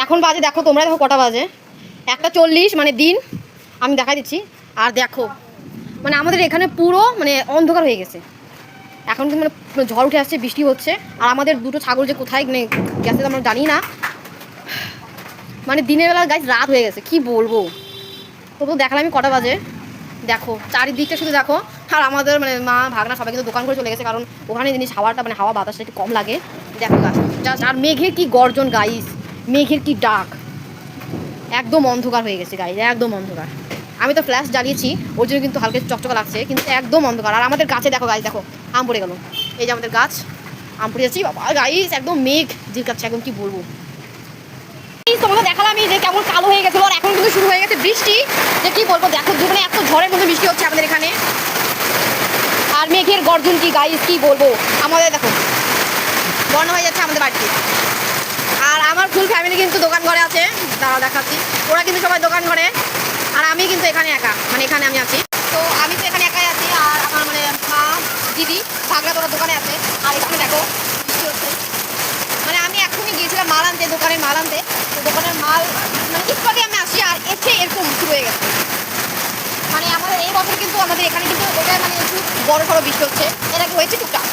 এখন বাজে দেখো, তোমরা দেখো কটা বাজে, 1:40 মানে দিন। আমি দেখাই দিচ্ছি। আর দেখো মানে আমাদের এখানে পুরো মানে অন্ধকার হয়ে গেছে। এখন কিন্তু মানে ঝড় উঠে আসছে, বৃষ্টি হচ্ছে। আর আমাদের দুটো ছাগল যে কোথায় মানে গেছে আমরা জানি না। মানে দিনের বেলা গাইজ রাত হয়ে গেছে, কি বলবো। তবু দেখালাম আমি কটা বাজে। দেখো চারিদিকটা শুধু দেখো। আর আমাদের মানে মা ভাগনা সবাই কিন্তু দোকান করে চলে গেছে, কারণ ওখানে জিনিস হাওয়াটা মানে হাওয়া বাতাসটা একটু কম লাগে। দেখো গাছ জাস্ট, আর মেঘের কি গর্জন গাইস, মেঘের কি ডাক। একদম অন্ধকার হয়ে গেছে গাইস, একদম অন্ধকার। আমি তো ফ্ল্যাশ জ্বালিয়েছি, ওর জন্য কিন্তু হালকা চকচকা লাগছে, কিন্তু একদম অন্ধকার। আর আমাদের গাছে দেখো গাইস, দেখো আম পড়ে গেল। এই যে আমাদের গাছ, আম পড়ে যাচ্ছি বাবা গাইস, একদম মেঘ জিরকাচ্ছে, একদম কি বলবো। তোমাদের দেখালাম যে কেমন কালো হয়ে গেছিলো, আর এখন কিন্তু শুরু হয়ে গেছে বৃষ্টি। যে কি বলবো, দেখো দুপুরে এত ঝড়ের মধ্যে বৃষ্টি হচ্ছে আমাদের এখানে। আর মেঘের গর্জন কি গাইস, কি বলবো। আমাদের দেখো বন্যা হয়ে যাচ্ছে আমাদের বাড়িতে। আর আমার ফুল ফ্যামিলি কিন্তু দোকান ঘরে আছে, দাঁড়া দেখাচ্ছি। ওরা কিন্তু সবাই দোকান ঘরে, আর আমি কিন্তু এখানে একা, মানে এখানে আমি আছি। তো আমি তো এখানে একাই আছি, আর আমার মানে মা দিদি ভাগরা তোরা দোকানে আছে। আর এখানে দেখো বৃষ্টি হচ্ছে। মানে আমি এখনই গিয়েছিলাম মাল আনতে, দোকানের মাল আনতে। তো দোকানের মাল মানে একটু আগে আমি আসি, আর এসে এরকম শুরু হয়ে গেছে। মানে আমাদের এই বছর কিন্তু আমাদের এখানে কিন্তু এটা মানে একটু বড় সড়ো বৃষ্টি হচ্ছে, এর আগে হয়েছে টুকটাক।